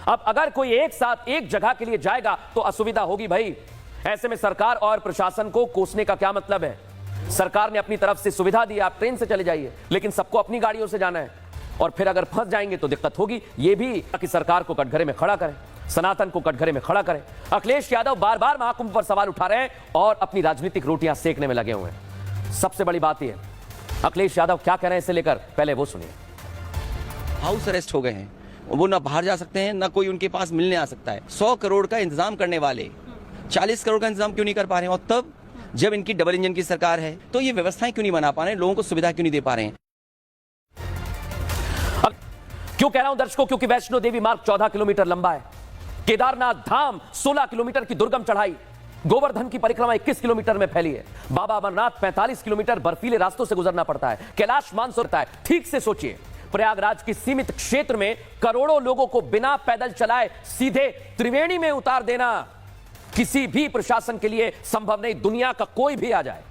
अब अगर कोई एक साथ एक जगह के लिए जाएगा तो असुविधा होगी भाई। ऐसे में सरकार और प्रशासन को कोसने का क्या मतलब है? सरकार ने अपनी तरफ से सुविधा दी, आप ट्रेन से चले जाइए, लेकिन सबको अपनी गाड़ियों से जाना है और फिर अगर फंस जाएंगे तो दिक्कत होगी। ये भी कि सरकार को कटघरे में खड़ा करें, सनातन को कटघरे में खड़ा करें। अखिलेश यादव बार बार महाकुंभ पर सवाल उठा रहे हैं और अपनी राजनीतिक रोटियां सेकने में लगे हुए हैं। सबसे बड़ी बात यह, अखिलेश यादव क्या कह रहे हैं इसे लेकर, पहले वो सुनिए। हाउस अरेस्ट हो गए हैं, वो ना बाहर जा सकते हैं, ना कोई उनके पास मिलने आ सकता है। 100 करोड़ का इंतजाम करने वाले 40 करोड़ का इंतजाम क्यों नहीं कर पा रहे हैं? और तब जब इनकी डबल इंजन की सरकार है तो ये व्यवस्थाएं क्यों नहीं बना पा रहे हैं, लोगों को सुविधा क्यों नहीं दे पा रहे हैं? क्यों कह रहा हूं दर्शकों? क्योंकि वैष्णो देवी मार्ग 14 किलोमीटर लंबा है, केदारनाथ धाम 16 किलोमीटर की दुर्गम चढ़ाई, गोवर्धन की परिक्रमा 21 किलोमीटर में फैली है, बाबा अमरनाथ 45 किलोमीटर बर्फीले रास्तों से गुजरना पड़ता है, कैलाश मानसरोवर होता है। ठीक से सोचिए, प्रयागराज की सीमित क्षेत्र में करोड़ों लोगों को बिना पैदल चलाए सीधे त्रिवेणी में उतार देना किसी भी प्रशासन के लिए संभव नहीं, दुनिया का कोई भी आ जाए।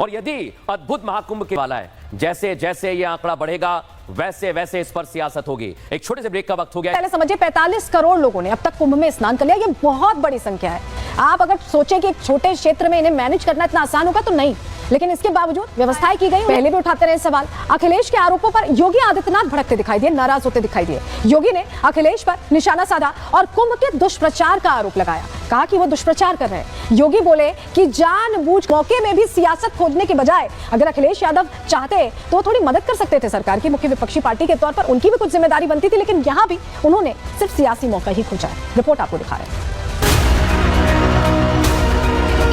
और यदि अद्भुत महाकुंभ के वाला है, जैसे जैसे यह आंकड़ा बढ़ेगा वैसे वैसे इस पर सियासत होगी। एक छोटे से ब्रेक का वक्त हो गया। पहले समझिए 45 करोड़ लोगों ने अब तक कुंभ में स्नान कर लिया, ये बहुत बड़ी संख्या है। आप अगर सोचें कि एक छोटे क्षेत्र में इन्हें मैनेज करना इतना आसान होगा तो नहीं, लेकिन इसके बावजूद व्यवस्थाएं की गई। पहले भी उठाते रहे सवाल। अखिलेश के आरोपों पर योगी आदित्यनाथ भड़कते दिखाई दिए, नाराज होते दिखाई दिए। योगी ने अखिलेश पर निशाना साधा और कुंभ के दुष्प्रचार का आरोप लगाया, कहा कि वो दुष्प्रचार कर रहे हैं। योगी बोले कि जानबूझ मौके में भी सियासत खोजने के बजाय अगर अखिलेश यादव चाहते तो वो थोड़ी मदद कर सकते थे सरकार की, मुख्य विपक्षी पार्टी के तौर पर उनकी भी कुछ जिम्मेदारी बनती थी, लेकिन यहां भी उन्होंने सिर्फ सियासी मौका ही खोजा है। रिपोर्ट आपको दिखा रहे हैं।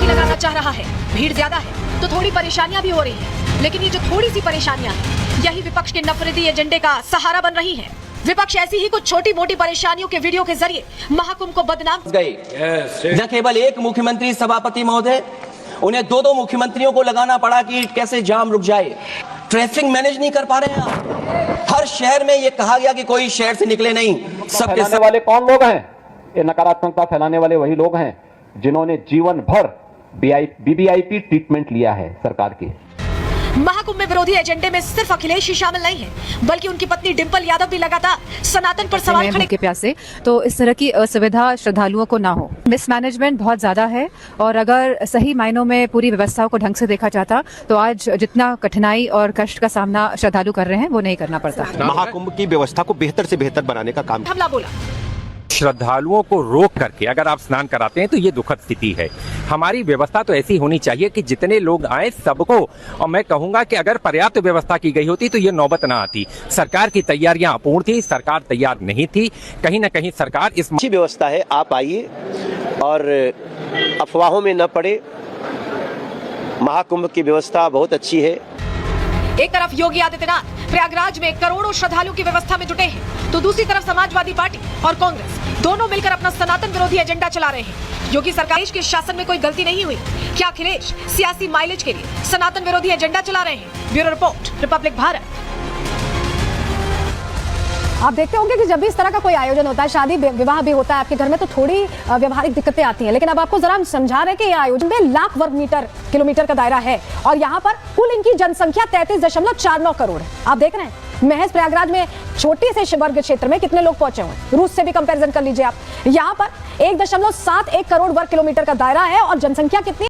लगाना चाह रहा है, भीड़ ज्यादा है तो थोड़ी परेशानियां भी हो रही हैं, लेकिन ये जो थोड़ी सी परेशानियां हैं यही विपक्ष के नफरती एजेंडे का सहारा बन रही हैं। विपक्ष ऐसी ही कुछ छोटी मोटी परेशानियों के वीडियो के जरिए महाकुंभ को बदनाम गए। न केवल एक मुख्यमंत्री सभापति महोदय, उन्हें 2-2 मुख्यमंत्रियों को लगाना पड़ा कि कैसे जाम रुक जाए। ट्रैफिक मैनेज नहीं कर पा रहे हैं। हर शहर में ये कहा गया कि कोई शहर से निकले नहीं। सबके वाले कौन लोग हैं? ये नकारात्मकता फैलाने वाले वही लोग हैं जिन्होंने जीवन भर बीबीआईपी ट्रीटमेंट लिया है सरकार की। महाकुंभ में विरोधी एजेंडे में सिर्फ अखिलेश ही शामिल नहीं है, बल्कि उनकी पत्नी डिंपल यादव भी लगातार सनातन पर सवाल खड़े के प्यासे। तो इस तरह की असुविधा श्रद्धालुओं को ना हो। मिसमैनेजमेंट बहुत ज्यादा है और अगर सही मायनों में पूरी व्यवस्थाओं को ढंग से देखा जाता तो आज जितना कठिनाई और कष्ट का सामना श्रद्धालु कर रहे हैं वो नहीं करना पड़ता। महाकुंभ की व्यवस्था को बेहतर से बेहतर बनाने का काम। हमला बोला, श्रद्धालुओं को रोक करके अगर आप स्नान कराते हैं तो ये दुखद स्थिति है। हमारी व्यवस्था तो ऐसी होनी चाहिए कि जितने लोग आए सबको, और मैं कहूंगा कि अगर पर्याप्त व्यवस्था की गई होती तो ये नौबत ना आती। सरकार की तैयारियां अपूर्ण थी, सरकार तैयार नहीं थी। कहीं ना कहीं सरकार इस अच्छी व्यवस्था है, आप आइए और अफवाहों में न पड़े। महाकुंभ की व्यवस्था बहुत अच्छी है। एक तरफ योगी आदित्यनाथ प्रयागराज में करोड़ों श्रद्धालुओं की व्यवस्था में जुटे हैं, तो दूसरी तरफ समाजवादी पार्टी और कांग्रेस दोनों मिलकर अपना सनातन विरोधी एजेंडा चला रहे हैं। योगी सरकार के शासन में कोई गलती नहीं हुई, क्या अखिलेश सियासी माइलेज के लिए सनातन विरोधी एजेंडा चला रहे हैं? Bureau report, Republic Bharat. आप देखते होंगे कि जब भी इस तरह का कोई आयोजन होता है, शादी विवाह भी होता है आपके घर में, तो थोड़ी व्यवहारिक दिक्कतें आती हैं। लेकिन अब आपको जरा हम समझा रहे हैं कि यह आयोजन में लाख वर्ग किलोमीटर का दायरा है और यहाँ पर कुल इनकी जनसंख्या 33.49 करोड़ है। आप देख रहे हैं महज प्रयागराज में छोटे से वर्ग क्षेत्र में कितने लोग पहुंचे हुए हैं। रूस से भी कंपैरिजन कर लीजिए आप। यहाँ पर 1.71 करोड़ वर्ग किलोमीटर का दायरा है और जनसंख्या कितनी